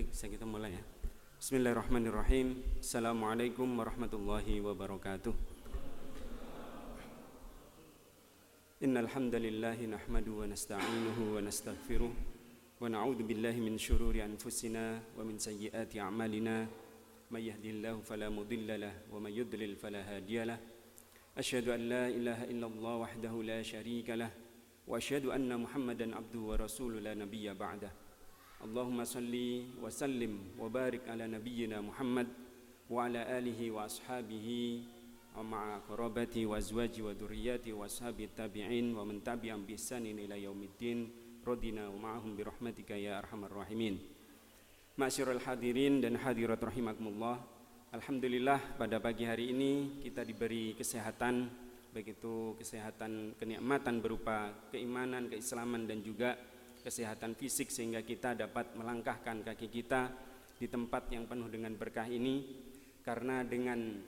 Baik, kita mulai ya. Bismillahirrahmanirrahim. Assalamualaikum warahmatullahi wabarakatuh. Innal hamdalillahi nahmaduhu wa nasta'inuhu wa nastaghfiruh wa na'udzu billahi min syururi anfusina wa min sayyiati a'malina. May yahdihillahu fala mudilla lahu wa may yudlil fala hadiya lahu. Asyhadu an la ilaha illallah wahdahu la syarika lahu wa asyhadu anna Muhammadan abduhu wa rasuluhu la nabiyya ba'dah. Allahumma salli wa sallim wa barik ala nabiyyina Muhammad wa ala alihi wa ashabihi wa ma'a qarabati wa azwaji wa dhurriyyati wa ashabi tabi'in wa man tabi'ahum bi ihsanin ila yaumiddin radina wa ma'ahum bi rahmatika ya arhamar rahimin. Ma'syiral hadirin dan hadirat rahimakumullah. Alhamdulillah pada pagi hari ini kita diberi kesehatan, baik itu kesehatan kenikmatan berupa keimanan, keislaman dan juga kesehatan fisik sehingga kita dapat melangkahkan kaki kita di tempat yang penuh dengan berkah ini. Karena dengan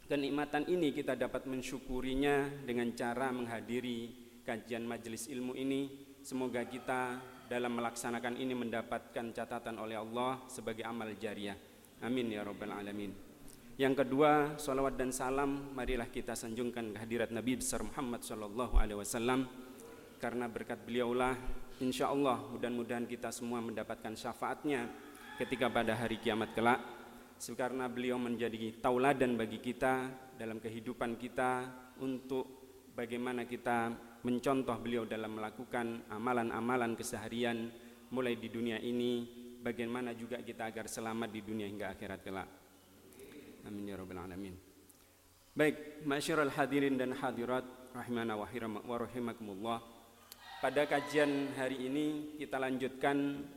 kenikmatan ini kita dapat mensyukurinya dengan cara menghadiri kajian majelis ilmu ini. Semoga kita dalam melaksanakan ini mendapatkan catatan oleh Allah sebagai amal jariah. Amin ya rabbal alamin. Yang kedua, salawat dan salam marilah kita sanjungkan kehadirat Nabi besar Muhammad sallallahu alaihi wasallam, karena berkat beliaulah insyaallah mudah-mudahan kita semua mendapatkan syafaatnya ketika pada hari kiamat kelak. Karena beliau menjadi tauladan bagi kita dalam kehidupan kita untuk bagaimana kita mencontoh beliau dalam melakukan amalan-amalan keseharian mulai di dunia ini, bagaimana juga kita agar selamat di dunia hingga akhirat kelak. Amin ya rabbal alamin. Baik, ma'syiral hadirin dan hadirat rahimana wa rahimakumullah. Pada kajian hari ini kita lanjutkan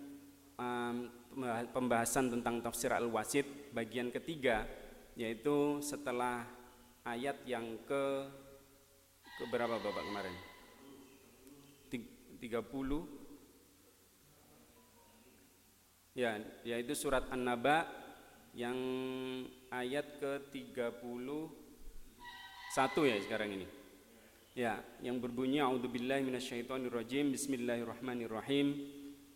pembahasan tentang tafsir Al-Wasit bagian ketiga, yaitu setelah ayat yang ke berapa Bapak kemarin? 30 ya, yaitu surat An-Naba yang ayat ke-31 ya sekarang ini. Ya, yang berbunyi a'udzubillahi minasyaitonirrajim, bismillahirrahmanirrahim.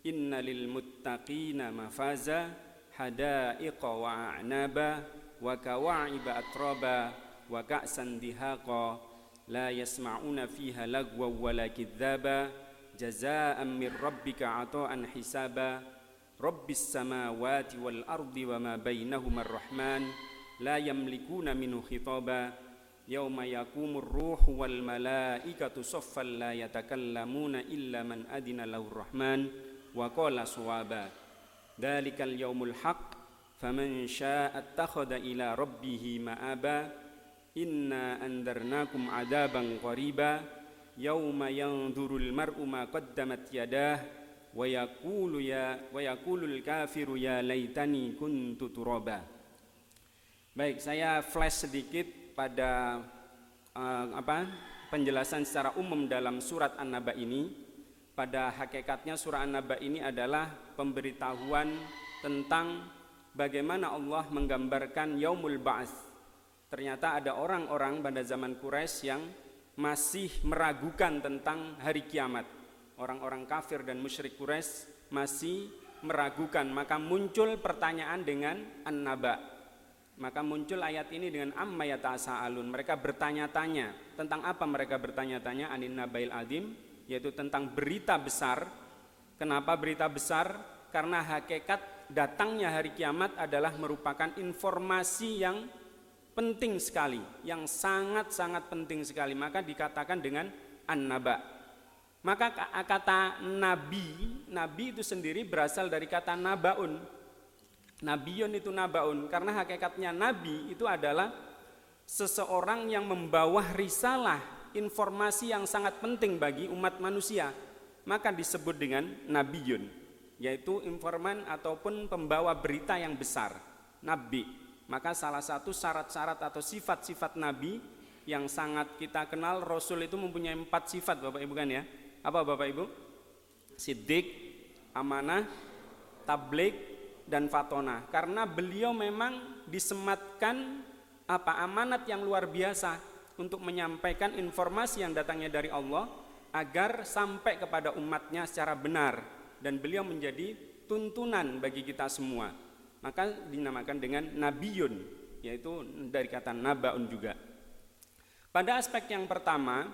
Innalil muttaqina mafaza hadaiqa wa a'naba wa kawa'iba atraba wa ka'san dihaqa la yasma'una fiha lagwa wa la kidzaba jazaa'an min rabbika 'ata'an hisaba rabbis samawati wal ardi wa ma bainahuma ar-rahman la yamlikuna minhu khitaba yauma yakumur ruhu wal malaikatu saffan la yatakallamuna illa man adina lahur rahman wa qala suwaba dzalikal yaumul haqq faman syaa'a attakhadha ila rabbih ma'aba inna andarnakum adaban qariba yauma yanzurul mar'u ma qaddamat yadah wa yaqulul kafiru ya laitani kuntu turaba. Baik, saya flash sedikit pada penjelasan secara umum dalam surat An-Naba ini. Pada hakikatnya surah An-Naba ini adalah pemberitahuan tentang bagaimana Allah menggambarkan yaumul ba'ats. Ternyata ada orang-orang pada zaman Quraisy yang masih meragukan tentang hari kiamat. Orang-orang kafir dan musyrik Quraisy masih meragukan, maka muncul pertanyaan dengan An-Naba. Maka muncul ayat ini dengan amma yatasaalun. Mereka bertanya-tanya. Tentang apa mereka bertanya-tanya? Anin nabail adim, yaitu tentang berita besar. Kenapa berita besar? Karena hakikat datangnya hari kiamat adalah merupakan informasi yang penting sekali, yang sangat-sangat penting sekali. Maka dikatakan dengan an-naba. Maka kata nabi itu sendiri berasal dari kata nabaun. Nabiyun itu nabaun, karena hakikatnya nabi itu adalah seseorang yang membawa risalah, informasi yang sangat penting bagi umat manusia. Maka disebut dengan nabiyun, yaitu informan ataupun pembawa berita yang besar, nabi. Maka salah satu syarat-syarat atau sifat-sifat nabi yang sangat kita kenal, Rasul itu mempunyai 4 sifat Bapak Ibu kan ya. Apa Bapak Ibu? Siddiq, amanah, tabligh, dan fatona. Karena beliau memang disematkan amanat yang luar biasa untuk menyampaikan informasi yang datangnya dari Allah agar sampai kepada umatnya secara benar. Dan beliau menjadi tuntunan bagi kita semua. Maka dinamakan dengan nabiyun, yaitu dari kata nabaun juga. Pada aspek yang pertama,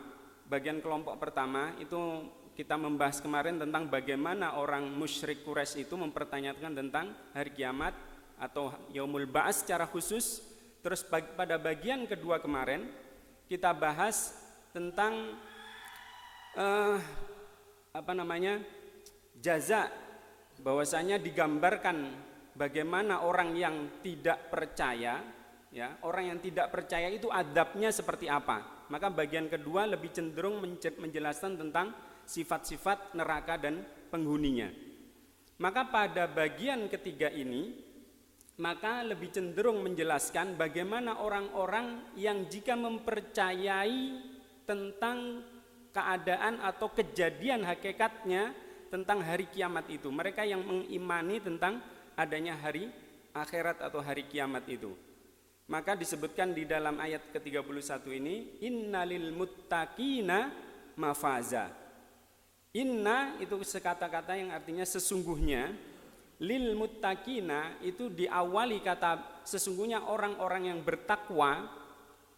bagian kelompok pertama itu kita membahas kemarin tentang bagaimana orang musyrik Quraisy itu mempertanyakan tentang hari kiamat atau yaumul ba'ats secara khusus. Terus pada bagian kedua kemarin kita bahas tentang jaza, bahwasanya digambarkan bagaimana orang yang tidak percaya, ya, orang yang tidak percaya itu adabnya seperti apa. Maka bagian kedua lebih cenderung menjelaskan tentang sifat-sifat neraka dan penghuninya. Maka pada bagian ketiga ini, maka lebih cenderung menjelaskan bagaimana orang-orang yang jika mempercayai tentang keadaan atau kejadian hakikatnya tentang hari kiamat itu, mereka yang mengimani tentang adanya hari akhirat atau hari kiamat itu. Maka disebutkan di dalam ayat ke-31 ini, innalil muttaqina mafaza. Inna itu sekata-kata yang artinya sesungguhnya, lil muttaqina itu diawali kata sesungguhnya orang-orang yang bertakwa,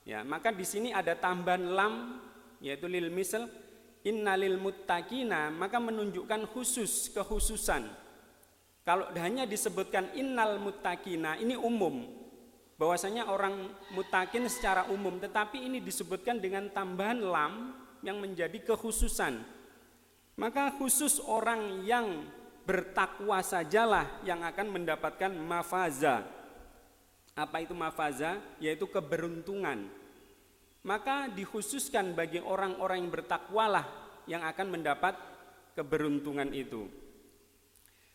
ya, maka di sini ada tambahan lam yaitu lil misl, innalil muttaqina, maka menunjukkan kekhususan. Kalau hanya disebutkan innal muttaqina, ini umum, bahwasanya orang muttaqin secara umum, tetapi ini disebutkan dengan tambahan lam yang menjadi kekhususan. Maka khusus orang yang bertakwa sajalah yang akan mendapatkan mafaza. Apa itu mafaza? Yaitu keberuntungan. Maka dikhususkan bagi orang-orang yang bertakwalah yang akan mendapat keberuntungan itu.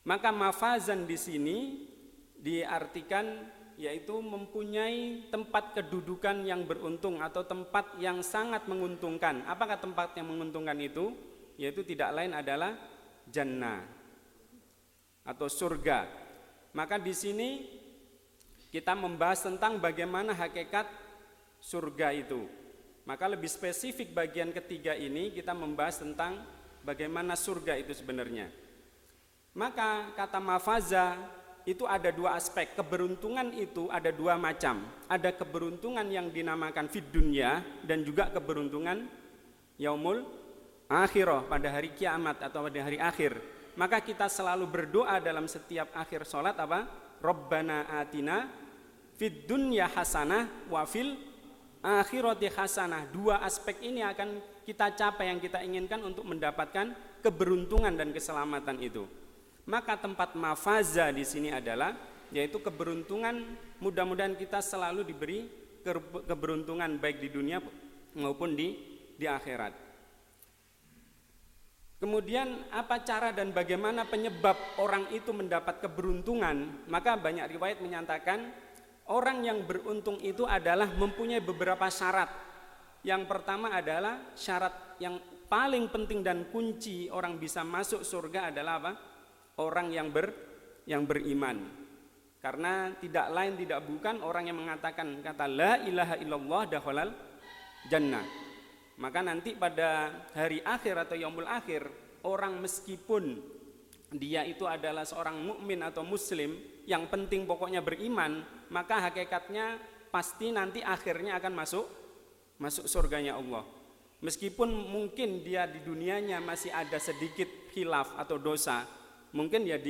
Maka mafazan di sini diartikan yaitu mempunyai tempat kedudukan yang beruntung atau tempat yang sangat menguntungkan. Apakah tempat yang menguntungkan itu? Yaitu tidak lain adalah jannah atau surga. Maka di sini kita membahas tentang bagaimana hakikat surga itu. Maka lebih spesifik bagian ketiga ini kita membahas tentang bagaimana surga itu sebenarnya. Maka kata mafaza itu ada dua aspek. Keberuntungan itu ada dua macam. Ada keberuntungan yang dinamakan fid dunya dan juga keberuntungan yaumul akhirah, pada hari kiamat atau pada hari akhir. Maka kita selalu berdoa dalam setiap akhir sholat apa? Rabbana atina fid dunya hasanah wa fil akhirati hasanah. Dua aspek ini akan kita capai yang kita inginkan untuk mendapatkan keberuntungan dan keselamatan itu. Maka tempat mafaza di sini adalah yaitu keberuntungan, mudah-mudahan kita selalu diberi keberuntungan baik di dunia maupun di akhirat. Kemudian apa cara dan bagaimana penyebab orang itu mendapat keberuntungan? Maka banyak riwayat menyatakan orang yang beruntung itu adalah mempunyai beberapa syarat. Yang pertama adalah syarat yang paling penting dan kunci orang bisa masuk surga adalah apa? Orang yang beriman. Karena tidak lain tidak bukan orang yang mengatakan kata la ilaha illallah dakhalal jannah. Maka nanti pada hari akhir atau yaumul akhir, orang meskipun dia itu adalah seorang mukmin atau muslim, yang penting pokoknya beriman, maka hakikatnya pasti nanti akhirnya akan masuk surganya Allah. Meskipun mungkin dia di dunianya masih ada sedikit khilaf atau dosa, mungkin ya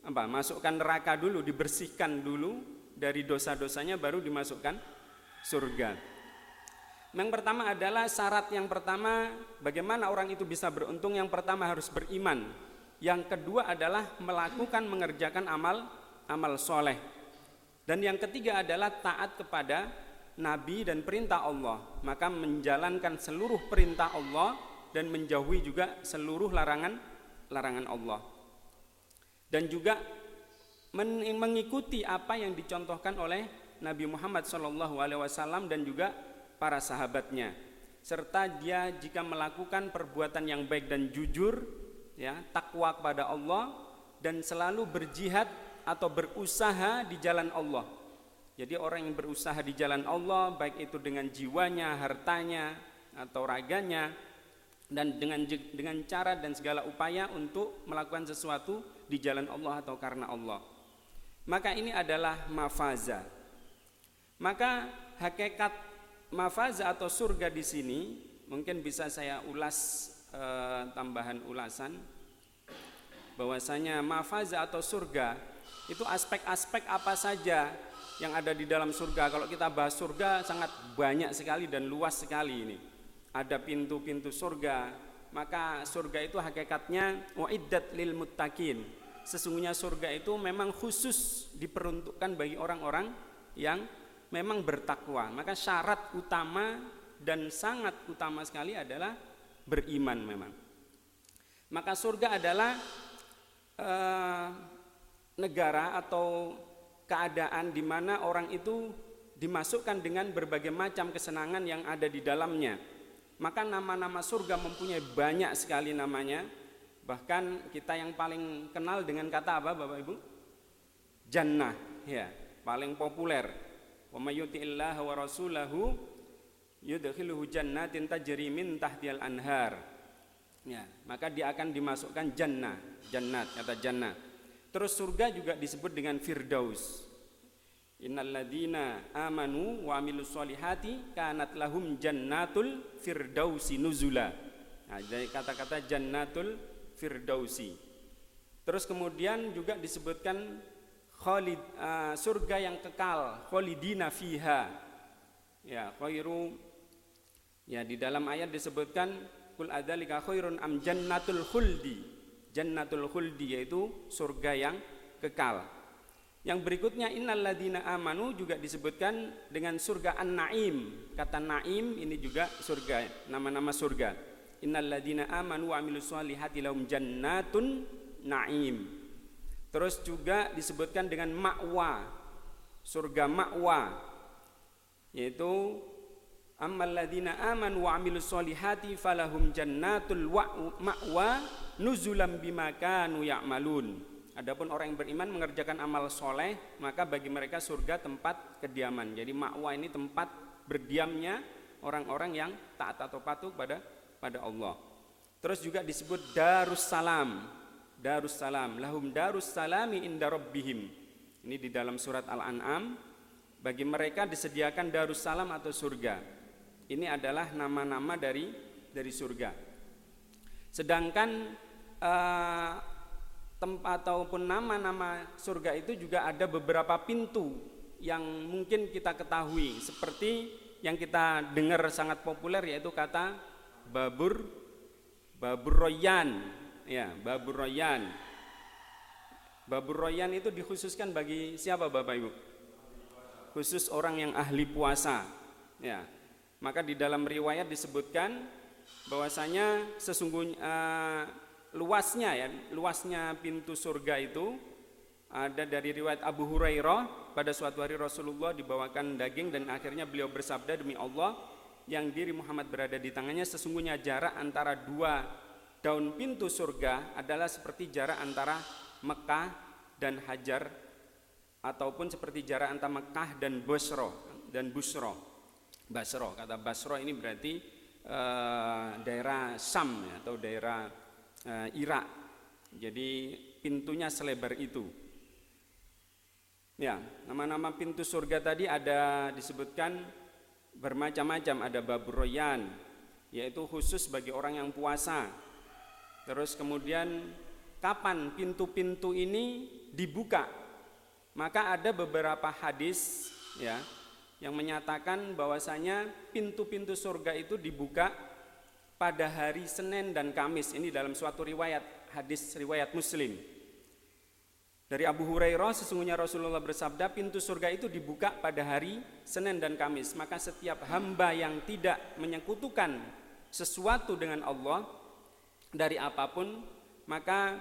masukkan neraka dulu, dibersihkan dulu dari dosa-dosanya baru dimasukkan surga. Yang pertama adalah syarat yang pertama bagaimana orang itu bisa beruntung, yang pertama harus beriman. Yang kedua adalah melakukan mengerjakan amal soleh. Dan yang ketiga adalah taat kepada Nabi dan perintah Allah. Maka menjalankan seluruh perintah Allah dan menjauhi juga seluruh larangan Allah. Dan juga mengikuti apa yang dicontohkan oleh Nabi Muhammad SAW dan juga para sahabatnya, serta dia jika melakukan perbuatan yang baik dan jujur, ya, takwa kepada Allah dan selalu berjihad atau berusaha di jalan Allah. Jadi orang yang berusaha di jalan Allah, baik itu dengan jiwanya, hartanya atau raganya, dan dengan cara dan segala upaya untuk melakukan sesuatu di jalan Allah atau karena Allah. Maka ini adalah mafaza. Maka hakikat mafaza atau surga di sini mungkin bisa saya ulas, tambahan ulasan bahwasanya mafaza atau surga itu aspek-aspek apa saja yang ada di dalam surga. Kalau kita bahas surga sangat banyak sekali dan luas sekali ini. Ada pintu-pintu surga. Maka surga itu hakikatnya uiddat lil muttaqin. Sesungguhnya surga itu memang khusus diperuntukkan bagi orang-orang yang memang bertakwa. Maka syarat utama dan sangat utama sekali adalah beriman memang. Maka surga adalah negara atau keadaan di mana orang itu dimasukkan dengan berbagai macam kesenangan yang ada di dalamnya. Maka nama-nama surga mempunyai banyak sekali namanya. Bahkan kita yang paling kenal dengan kata apa Bapak Ibu? Jannah, ya, paling populer. Wa may yuti'illaha wa rasulahu yudkhiluhu jannatin tajri min tahtihal anhar. Ya, maka dia akan dimasukkan jannah, jannat, kata jannah. Terus surga juga disebut dengan firdaus. Innalladzina amanu wa amilus solihati kanat lahum jannatul firdausi nuzula. Nah, jadi kata-kata jannatul firdausi. Terus kemudian juga disebutkan surga yang kekal, khalidina fiha. Ya, khairu, ya, di dalam ayat disebutkan kul adzalika khairun am jannatul khuldi. Jannatul khuldi yaitu surga yang kekal. Yang berikutnya innalladzina amanu juga disebutkan dengan surga an-naim. Kata naim ini juga surga, nama-nama surga. Innalladzina amanu wa amilus solihati lahum jannatun naim. Terus juga disebutkan dengan ma'wa, surga ma'wa, yaitu amalladzina amanu wa amilus solihati falahum jannatul ma'wa nuzulam bima kanu ya'malun. Adapun orang yang beriman mengerjakan amal soleh, maka bagi mereka surga tempat kediaman. Jadi ma'wa ini tempat berdiamnya orang-orang yang taat atau patuh pada Allah. Terus juga disebut darussalam. Darussalam, lahum darussalami inda rabbihim. Ini di dalam surat Al-An'am, bagi mereka disediakan darussalam atau surga. Ini adalah nama-nama dari surga. Sedangkan tempat ataupun nama-nama surga itu juga ada beberapa pintu yang mungkin kita ketahui, seperti yang kita dengar sangat populer yaitu kata babur royan, ya, babur royan. Babur royan itu dikhususkan bagi siapa Bapak Ibu? Khusus orang yang ahli puasa, ya. Maka di dalam riwayat disebutkan bahwasanya sesungguhnya luasnya pintu surga itu ada dari riwayat Abu Hurairah, pada suatu hari Rasulullah dibawakan daging dan akhirnya beliau bersabda, demi Allah yang diri Muhammad berada di tangannya, sesungguhnya jarak antara dua daun pintu surga adalah seperti jarak antara Mekah dan Hajar, ataupun seperti jarak antara Mekah dan Basra. Kata Basra ini berarti daerah Syam, ya, atau daerah Irak. Jadi pintunya selebar itu. Ya, nama-nama pintu surga tadi ada disebutkan bermacam-macam. Ada babur royan, yaitu khusus bagi orang yang puasa. Terus kemudian kapan pintu-pintu ini dibuka? Maka ada beberapa hadis, ya, yang menyatakan bahwasanya pintu-pintu surga itu dibuka pada hari Senin dan Kamis. Ini dalam suatu riwayat, hadis riwayat Muslim. Dari Abu Hurairah, sesungguhnya Rasulullah bersabda, pintu surga itu dibuka pada hari Senin dan Kamis. Maka setiap hamba yang tidak menyekutukan sesuatu dengan Allah dari apapun, maka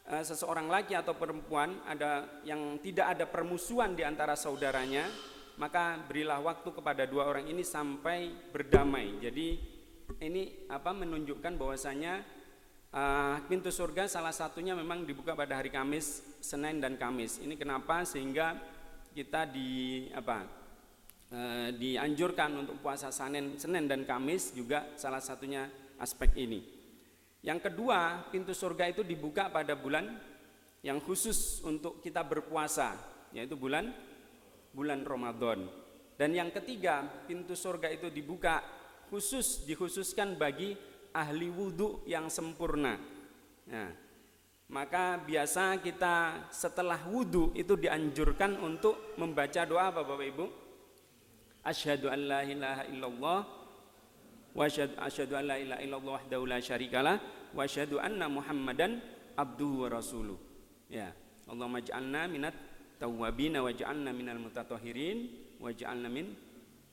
seseorang laki atau perempuan ada yang tidak ada permusuhan di antara saudaranya, maka berilah waktu kepada dua orang ini sampai berdamai. Jadi ini menunjukkan bahwasanya pintu surga salah satunya memang dibuka pada hari Kamis, Senin dan Kamis. Ini kenapa? Sehingga kita dianjurkan untuk puasa Senin dan Kamis juga salah satunya aspek ini. Yang kedua, pintu surga itu dibuka pada bulan yang khusus untuk kita berpuasa, yaitu bulan Ramadan. Dan yang ketiga, pintu surga itu dibuka dikhususkan bagi ahli wudhu yang sempurna. Nah, maka biasa kita setelah wudhu itu dianjurkan untuk membaca doa apa Bapak Ibu? Asyhadu an la ilaha illallah wa asyhadu an la ilaha illallah wahdahu la syarikalah wa asyhadu anna Muhammadan abduhu wa rasuluh. Ya, Allahumma ij'alna minat tawwabin waj'alna minal mutatahhirin waj'alna min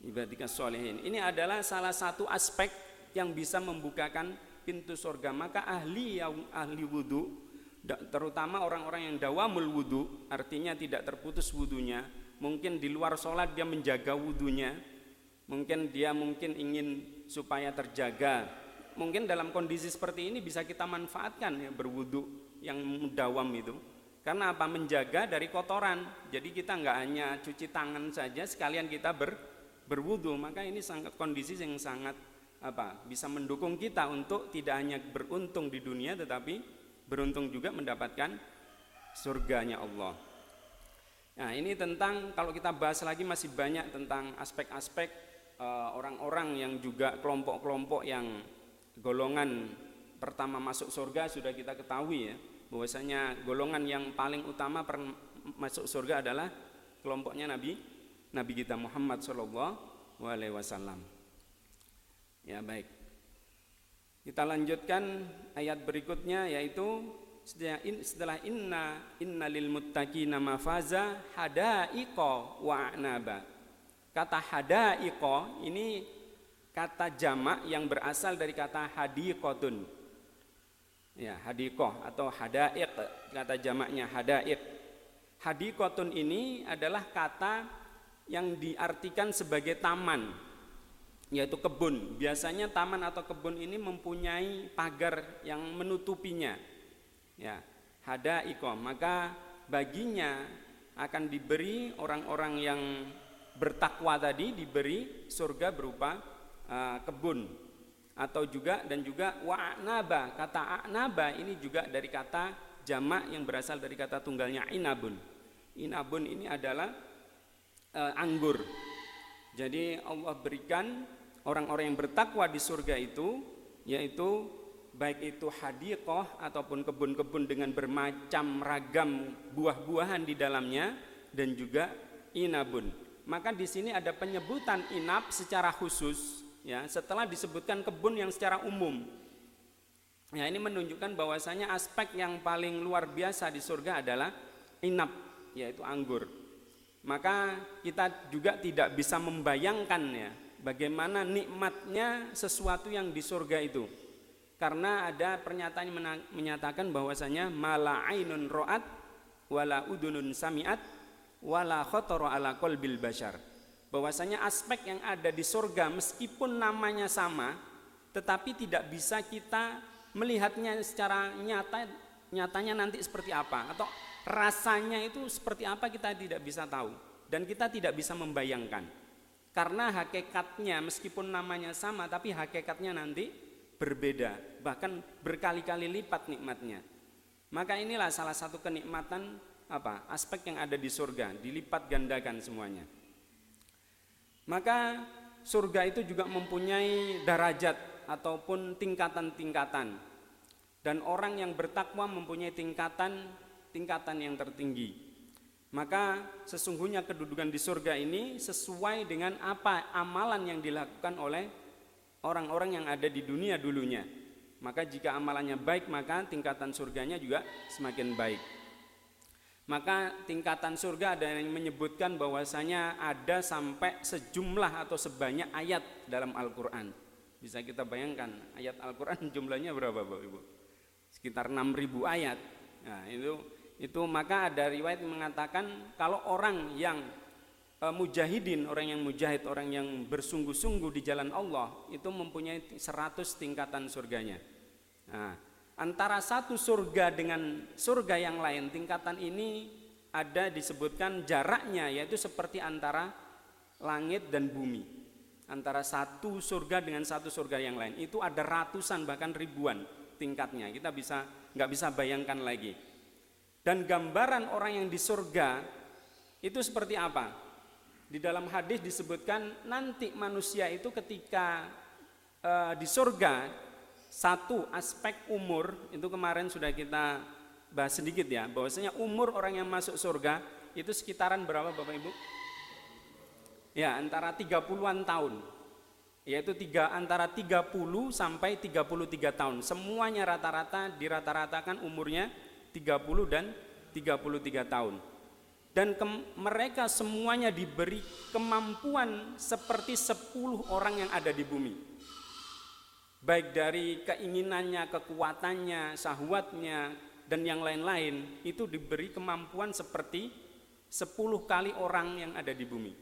ibadikas sholihin. Ini adalah salah satu aspek yang bisa membukakan pintu surga. Maka ahli wudu, terutama orang-orang yang dawamul wudu, artinya tidak terputus wudunya, mungkin di luar sholat dia menjaga wudunya, mungkin dia ingin supaya terjaga, mungkin dalam kondisi seperti ini bisa kita manfaatkan ya, berwudu yang dawam itu. Karena apa? Menjaga dari kotoran. Jadi kita nggak hanya cuci tangan saja, sekalian kita berwudu. Maka ini kondisi yang sangat bisa mendukung kita untuk tidak hanya beruntung di dunia, tetapi beruntung juga mendapatkan surganya Allah. Nah, ini tentang, kalau kita bahas lagi masih banyak tentang aspek-aspek orang-orang yang juga kelompok-kelompok yang golongan pertama masuk surga sudah kita ketahui ya, bahwasanya golongan yang paling utama masuk surga adalah kelompoknya Nabi kita Muhammad SAW. Ya, baik. Kita lanjutkan ayat berikutnya, yaitu setelah inna lil muttaqina mafaza hadaiqa wa a'naba. Kata hadaiqa ini kata jamak yang berasal dari kata hadiqatun. Ya, hadiqah atau hadaiq, kata jamaknya hadaiq. Hadiqatun ini adalah kata yang diartikan sebagai taman, yaitu kebun. Biasanya taman atau kebun ini mempunyai pagar yang menutupinya. Ya, hadaiqa. Maka baginya akan diberi orang-orang yang bertakwa tadi diberi surga berupa kebun, atau juga wa'naba. Kata a'naba ini juga dari kata jamak yang berasal dari kata tunggalnya inabun. Inabun ini adalah anggur. Jadi Allah berikan orang-orang yang bertakwa di surga itu, yaitu baik itu hadiqah ataupun kebun-kebun dengan bermacam ragam buah-buahan di dalamnya, dan juga inabun. Maka di sini ada penyebutan inab secara khusus ya, setelah disebutkan kebun yang secara umum. Ya, ini menunjukkan bahwasanya aspek yang paling luar biasa di surga adalah inab, yaitu anggur. Maka kita juga tidak bisa membayangkan ya, bagaimana nikmatnya sesuatu yang di surga itu. Karena ada pernyataan yang menyatakan bahwasanya mala ainun ra'at wala udunun sami'at wala khatara ala qalbil bashar. Bahwasanya aspek yang ada di surga meskipun namanya sama, tetapi tidak bisa kita melihatnya secara nyatanya nanti seperti apa, atau rasanya itu seperti apa kita tidak bisa tahu, dan kita tidak bisa membayangkan. Karena hakikatnya meskipun namanya sama, tapi hakikatnya nanti berbeda, bahkan berkali-kali lipat nikmatnya. Maka inilah salah satu kenikmatan aspek yang ada di surga, dilipat gandakan semuanya. Maka surga itu juga mempunyai derajat ataupun tingkatan-tingkatan, dan orang yang bertakwa mempunyai tingkatan yang tertinggi. Maka sesungguhnya kedudukan di surga ini sesuai dengan apa amalan yang dilakukan oleh orang-orang yang ada di dunia dulunya. Maka jika amalannya baik, maka tingkatan surganya juga semakin baik. Maka tingkatan surga ada yang menyebutkan bahwasanya ada sampai sejumlah atau sebanyak ayat dalam Al-Quran. Bisa kita bayangkan ayat Al-Quran jumlahnya berapa Bapak Ibu? Sekitar 6.000 ayat. Nah, itu maka ada riwayat yang mengatakan kalau orang yang mujahidin, orang yang mujahid, orang yang bersungguh-sungguh di jalan Allah itu mempunyai 100 tingkatan surganya. Nah, antara satu surga dengan surga yang lain, tingkatan ini ada disebutkan jaraknya, yaitu seperti antara langit dan bumi. antara satu surga dengan satu surga yang lain. Itu ada ratusan bahkan ribuan tingkatnya. Kita nggak bisa bayangkan lagi. Dan gambaran orang yang di surga itu seperti apa? Di dalam hadis disebutkan nanti manusia itu ketika di surga, satu aspek umur itu kemarin sudah kita bahas sedikit ya, bahwasanya umur orang yang masuk surga itu sekitaran berapa Bapak Ibu? Ya, antara 30-an tahun. Yaitu antara 30 sampai 33 tahun. Semuanya rata-rata dirata-ratakan umurnya 30 dan 33 tahun. Dan mereka semuanya diberi kemampuan seperti 10 orang yang ada di bumi. Baik dari keinginannya, kekuatannya, syahwatnya, dan yang lain-lain, itu diberi kemampuan seperti 10 kali orang yang ada di bumi.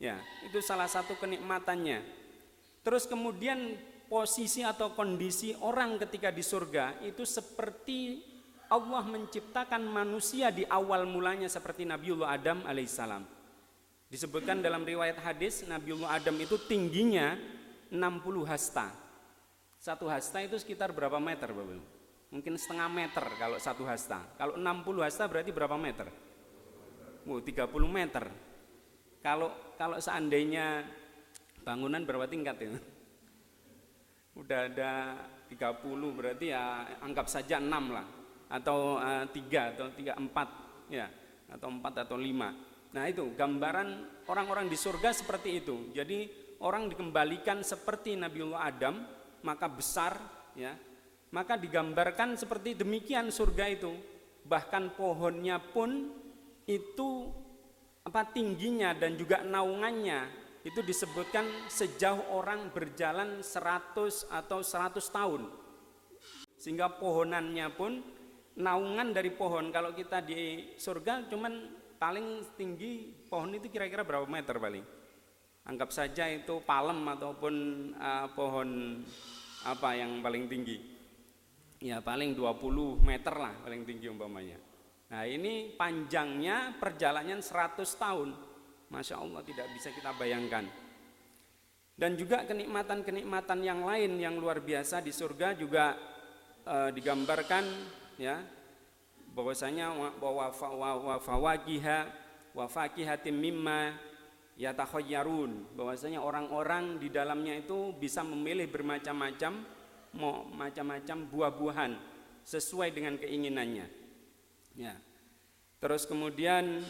Ya, itu salah satu kenikmatannya. Terus kemudian posisi atau kondisi orang ketika di surga itu seperti Allah menciptakan manusia di awal mulanya seperti Nabiullah Adam alaihissalam. Disebutkan dalam riwayat hadis Nabiullah Adam itu tingginya 60 hasta. Satu hasta itu sekitar berapa meter Bapak? Mungkin setengah meter kalau satu hasta. Kalau 60 hasta berarti berapa meter? 30 meter. Kalau seandainya bangunan berapa tingkat ya? Udah ada 30 berarti ya anggap saja 6 lah. Atau 3 atau 4 ya, atau 4 atau 5. Nah itu gambaran orang-orang di surga seperti itu. Jadi orang dikembalikan seperti Nabiullah Adam, maka besar ya. Maka digambarkan seperti demikian surga itu. Bahkan pohonnya pun itu tingginya dan juga naungannya itu disebutkan sejauh orang berjalan 100 atau 100 tahun. Sehingga pohonannya pun, naungan dari pohon, kalau kita di surga cuman paling tinggi pohon itu kira-kira berapa meter paling? Anggap saja itu palem ataupun pohon apa yang paling tinggi. Ya paling 20 meter lah paling tinggi umpamanya. Nah ini panjangnya perjalanan 100 tahun. Masya Allah tidak bisa kita bayangkan. Dan juga kenikmatan-kenikmatan yang lain yang luar biasa di surga juga digambarkan ya, bahwasanya wa fawakihatim mimma yatakhayyarun, bahwasanya orang-orang di dalamnya itu bisa memilih bermacam-macam buah-buahan sesuai dengan keinginannya. Ya. Terus kemudian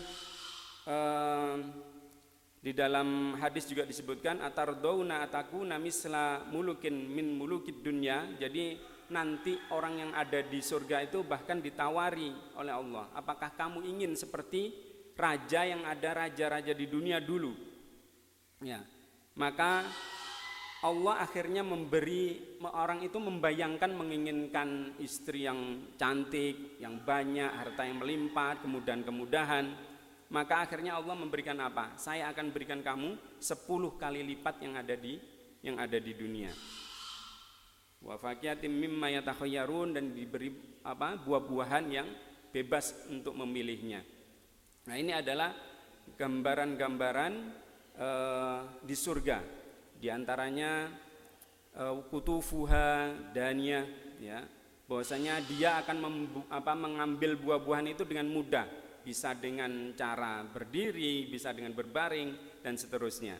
di dalam hadis juga disebutkan atardawna atakuna misla mulukin min mulukid dunya. Jadi nanti orang yang ada di surga itu bahkan ditawari oleh Allah, apakah kamu ingin seperti raja yang ada raja-raja di dunia dulu? Ya, maka Allah akhirnya memberi orang itu membayangkan menginginkan istri yang cantik, yang banyak, harta yang melimpah, kemudahan. Maka akhirnya Allah memberikan apa? Saya akan berikan kamu 10 kali lipat yang ada di dunia. Wa fakihatin mimma yatakhayyarun, dan diberi buah-buahan yang bebas untuk memilihnya. Nah ini adalah gambaran-gambaran di surga. Di antaranya kutufuha daniyah ya, bahwasanya dia akan mengambil buah-buahan itu dengan mudah, bisa dengan cara berdiri, bisa dengan berbaring dan seterusnya.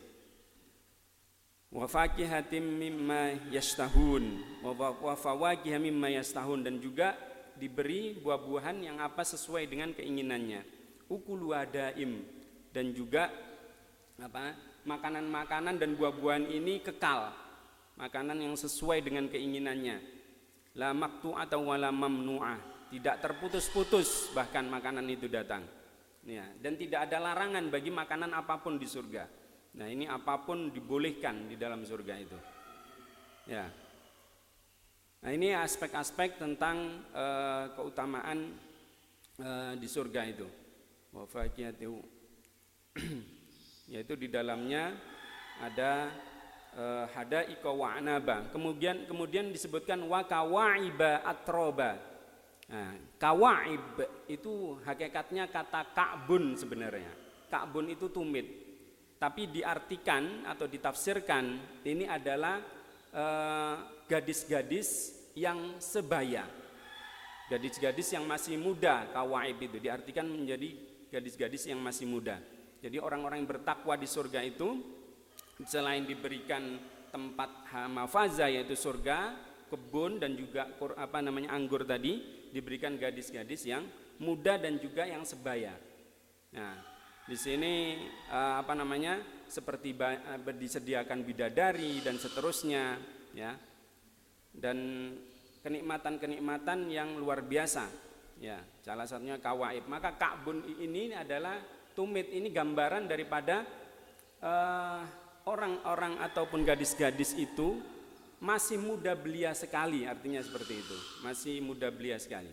Wa fakihatim mimma yashtahun wa fawakih mimma yashtahun, dan juga diberi buah-buahan yang sesuai dengan keinginannya. Ukulu daim, dan juga makanan-makanan dan buah-buahan ini kekal, makanan yang sesuai dengan keinginannya. La maqtu'ah wa la mamnu'ah, tidak terputus-putus bahkan makanan itu datang. Ya, dan tidak ada larangan bagi makanan apapun di surga. Nah ini apapun dibolehkan di dalam surga itu. Ya. Nah ini aspek-aspek tentang keutamaan di surga itu. Wa fakihatu, yaitu di dalamnya ada hada'iqa wa anaba. Kemudian disebutkan wa kawaiba atroba. Nah, kawaib itu hakikatnya kata ka'bun sebenarnya. Ka'bun itu tumit. tapi diartikan atau ditafsirkan ini adalah gadis-gadis yang sebaya, gadis-gadis yang masih muda. Kawaib itu diartikan menjadi gadis-gadis yang masih muda. Jadi orang-orang yang bertakwa di surga itu selain diberikan tempat mafaza yaitu surga, kebun dan juga anggur tadi, diberikan gadis-gadis yang muda dan juga yang sebaya. Nah, di sini seperti disediakan bidadari dan seterusnya, ya, dan kenikmatan-kenikmatan yang luar biasa, ya, salah satunya kawaib. Maka Ka'bun ini adalah tumit, ini gambaran daripada orang-orang ataupun gadis-gadis itu masih muda belia sekali, artinya seperti itu, masih muda belia sekali.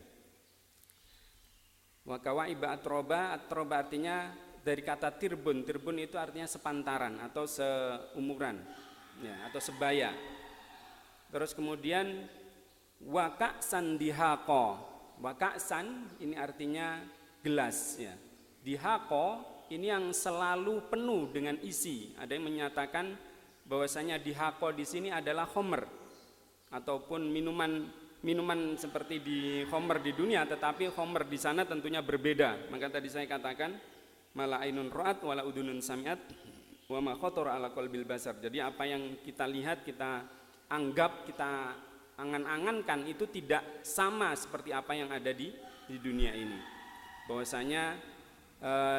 Wa kawaiba atroba, atroba artinya dari kata tirbun, tirbun itu artinya sepantaran atau seumuran, ya, atau sebaya. Terus kemudian wakaksan dihako, wakaksan ini artinya gelas, ya. Dihako ini yang selalu penuh dengan isi. Ada yang menyatakan bahwasanya dihako di sini adalah khomer ataupun minuman seperti di khomer di dunia, tetapi khomer di sana tentunya berbeda. Maka tadi saya katakan mala ainun ra'at wala udunun sami'at wa ma khatara ala qalbil basar. Jadi apa yang kita lihat, kita anggap, kita angan-angankan itu tidak sama seperti apa yang ada di dunia ini. Bahwasanya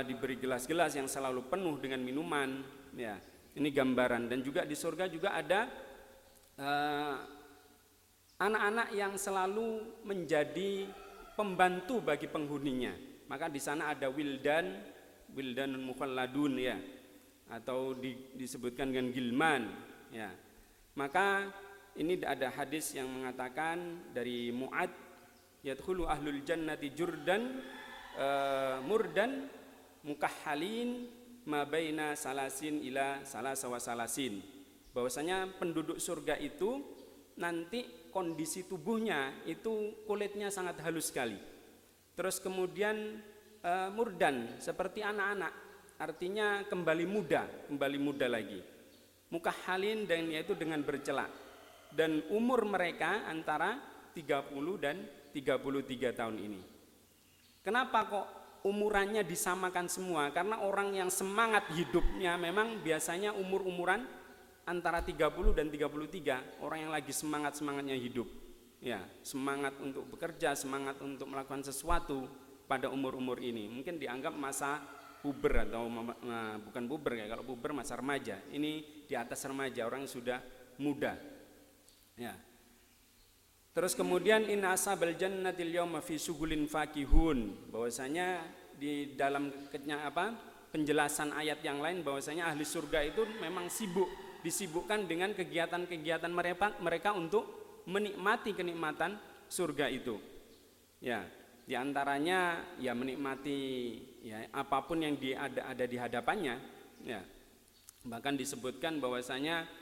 diberi gelas-gelas yang selalu penuh dengan minuman, ya. Ini gambaran. Dan juga di surga juga ada anak-anak yang selalu menjadi pembantu bagi penghuninya. Maka di sana ada wildanun mukhalladun, ya, atau disebutkan dengan gilman, ya. Maka ini ada hadis yang mengatakan dari Mu'ad, yadkhulu ahlul jannati jurdan murdan mukahhalin ma baina salasin ila salasa wa salasin. Bahwasanya penduduk surga itu nanti kondisi tubuhnya itu kulitnya sangat halus sekali. Terus kemudian murdan seperti anak-anak, artinya kembali muda lagi. Mukahhalin dan yaitu dengan bercelak. Dan umur mereka antara 30 dan 33 tahun ini. Kenapa kok umurannya disamakan semua? Karena orang yang semangat hidupnya memang biasanya umur-umuran antara 30 dan 33. Orang yang lagi semangat-semangatnya hidup, ya, semangat untuk bekerja, semangat untuk melakukan sesuatu pada umur-umur ini. Mungkin dianggap masa puber atau bukan puber, ya, kalau puber masa remaja. Ini di atas remaja, orang yang sudah muda, ya. Terus kemudian in asabal jannatil yauma fi sugulin fakihun, bahwasanya di dalam penjelasan ayat yang lain bahwasanya ahli surga itu memang disibukkan dengan kegiatan-kegiatan mereka untuk menikmati kenikmatan surga itu. Ya, di antaranya ya menikmati ya apapun yang ada di hadapannya, ya. Bahkan disebutkan bahwasanya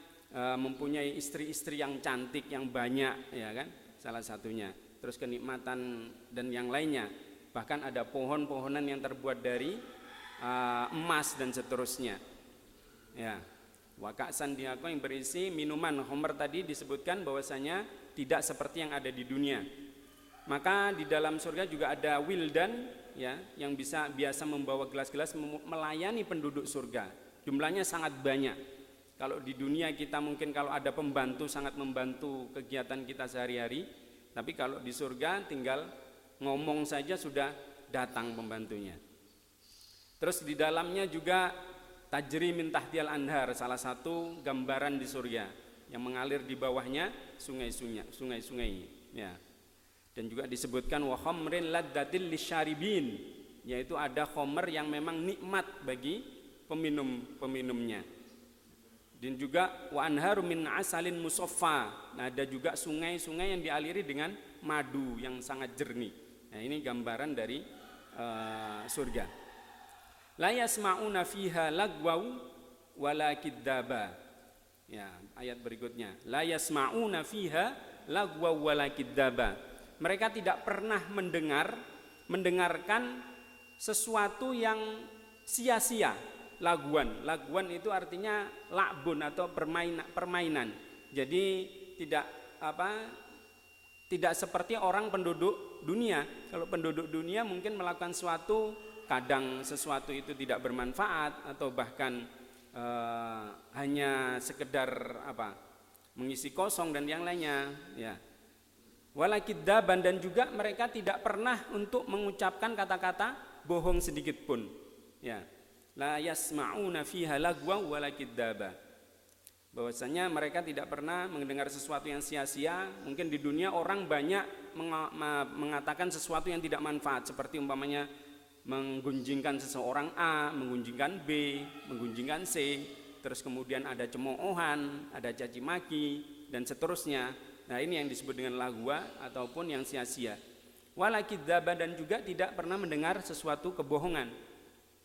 mempunyai istri-istri yang cantik, yang banyak, ya kan, salah satunya. Terus kenikmatan dan yang lainnya. Bahkan ada pohon-pohonan yang terbuat dari emas dan seterusnya, ya. Wakaksan dihako yang berisi minuman khamr tadi disebutkan bahwasanya tidak seperti yang ada di dunia. Maka di dalam surga juga ada wildan, ya, yang biasa membawa gelas-gelas melayani penduduk surga. Jumlahnya sangat banyak. Kalau di dunia kita mungkin kalau ada pembantu sangat membantu kegiatan kita sehari-hari, tapi kalau di surga tinggal ngomong saja sudah datang pembantunya. Terus di dalamnya juga tajri min tahtiyal anhar, salah satu gambaran di surga yang mengalir di bawahnya sungai-sungai, ya. Dan juga disebutkan wa khamrin laddatil lisyaribin, yaitu ada khamr yang memang nikmat bagi peminumnya. Dan juga wa anharu min asalin musaffa. Nah, ada juga sungai-sungai yang dialiri dengan madu yang sangat jernih. Nah, ini gambaran dari surga. La yasma'una fiha lagwaw wala kidzaba. Ya, ayat berikutnya. La yasma'una fiha lagwaw wala kidzaba. Mereka tidak pernah mendengarkan sesuatu yang sia-sia, laguan. Laguan itu artinya la'bun atau permainan. Jadi tidak seperti orang penduduk dunia. Kalau penduduk dunia mungkin melakukan suatu, kadang sesuatu itu tidak bermanfaat atau bahkan hanya sekedar mengisi kosong dan yang lainnya, ya. Walakidzaban, dan juga mereka tidak pernah untuk mengucapkan kata-kata bohong sedikit pun, ya. La yasma'una fiha lagwa walakidzaba. Bahwasanya mereka tidak pernah mendengar sesuatu yang sia-sia. Mungkin di dunia orang banyak mengatakan sesuatu yang tidak manfaat, seperti umpamanya menggunjingkan seseorang A, menggunjingkan B, menggunjingkan C, terus kemudian ada cemoohan, ada caci maki dan seterusnya. Nah, ini yang disebut dengan lagwa ataupun yang sia-sia. Walakidzaba, dan juga tidak pernah mendengar sesuatu kebohongan.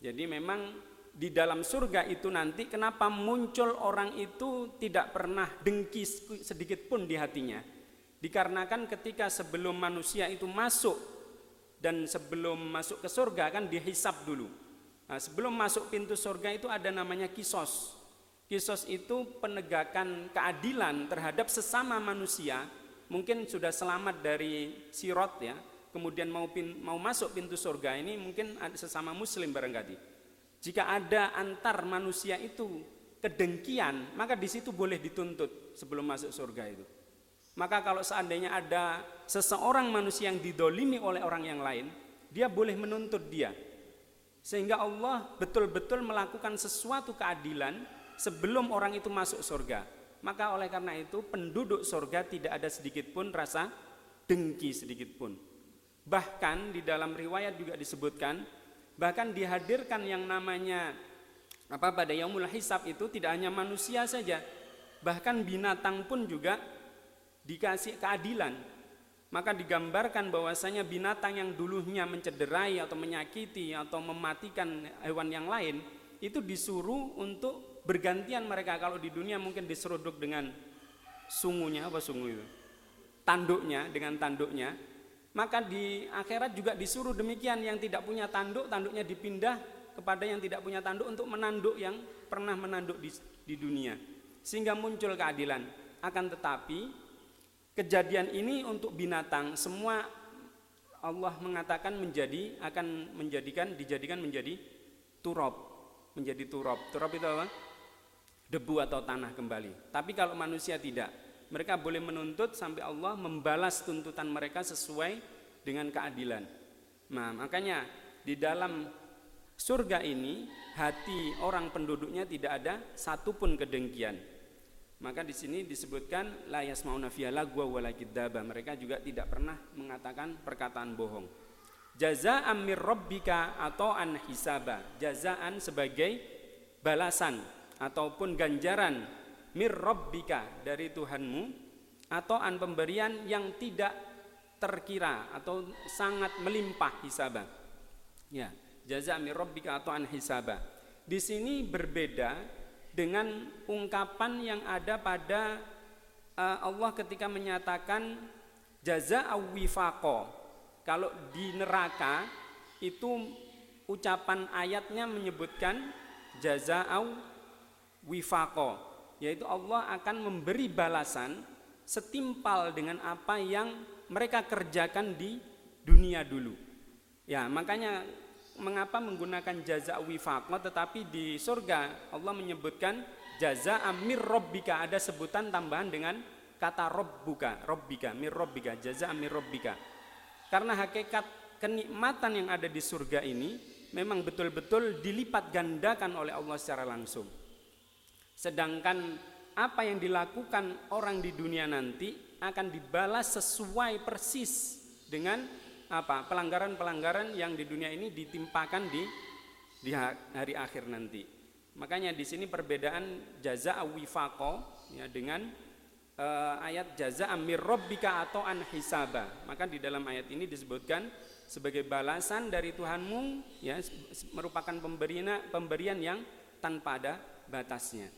Jadi memang di dalam surga itu nanti kenapa muncul orang itu tidak pernah dengki sedikit pun di hatinya? Dikarenakan ketika sebelum manusia itu masuk dan sebelum masuk ke surga kan dihisab dulu. Nah, sebelum masuk pintu surga itu ada namanya kisos. Kisos itu penegakan keadilan terhadap sesama manusia. Mungkin sudah selamat dari sirot, ya, kemudian mau masuk pintu surga ini mungkin ada sesama muslim barangkali. Jika ada antar manusia itu kedengkian, maka di situ boleh dituntut sebelum masuk surga itu. Maka kalau seandainya ada seseorang manusia yang didolimi oleh orang yang lain, dia boleh menuntut dia. Sehingga Allah betul-betul melakukan sesuatu keadilan sebelum orang itu masuk surga. Maka oleh karena itu penduduk surga tidak ada sedikit pun rasa dengki sedikit pun. Bahkan di dalam riwayat juga disebutkan, bahkan dihadirkan yang namanya pada yaumul hisab itu tidak hanya manusia saja, bahkan binatang pun juga dikasih keadilan. Maka digambarkan bahwasanya binatang yang dulunya mencederai atau menyakiti atau mematikan hewan yang lain itu disuruh untuk bergantian mereka. Kalau di dunia mungkin diseruduk dengan sungunya, tanduknya, dengan tanduknya. Maka di akhirat juga disuruh demikian, yang tidak punya tanduk, tanduknya dipindah kepada yang tidak punya tanduk untuk menanduk yang pernah menanduk di dunia. Sehingga muncul keadilan. Akan tetapi kejadian ini untuk binatang semua Allah mengatakan dijadikan menjadi turab. Menjadi turab. Turab itu apa? Debu atau tanah kembali. Tapi kalau manusia tidak, mereka boleh menuntut sampai Allah membalas tuntutan mereka sesuai dengan keadilan. Nah, makanya di dalam surga ini hati orang penduduknya tidak ada satupun kedengkian. Maka di sini disebutkan la yasmauna fiha lagwa walakidzaba. Mereka juga tidak pernah mengatakan perkataan bohong. Jazaa'an mir rabbika atau an hisaba. Jazaan sebagai balasan ataupun ganjaran mir rabbika dari Tuhanmu, atau an pemberian yang tidak terkira atau sangat melimpah hisaba. Ya, jaza mir rabbika atau an hisaba. Di sini berbeda dengan ungkapan yang ada pada Allah ketika menyatakan jazaa'a wifaqa. Kalau di neraka itu ucapan ayatnya menyebutkan jazaa'a wifaqa, yaitu Allah akan memberi balasan setimpal dengan apa yang mereka kerjakan di dunia dulu. Ya, makanya mengapa menggunakan jazaa wifaqa, tetapi di surga Allah menyebutkan jazaa mir rabbika, ada sebutan tambahan dengan kata rabbika, mir rabbika, jazaa mir rabbika. Karena hakikat kenikmatan yang ada di surga ini memang betul-betul dilipat gandakan oleh Allah secara langsung. Sedangkan apa yang dilakukan orang di dunia nanti akan dibalas sesuai persis dengan pelanggaran-pelanggaran yang di dunia ini ditimpakan di hari akhir nanti. Makanya di sini perbedaan jazaa wifaqa, ya, dengan ayat jazaa mir rabbika atau an hisaba. Maka di dalam ayat ini disebutkan sebagai balasan dari Tuhanmu, ya, merupakan pemberian yang tanpa ada batasnya.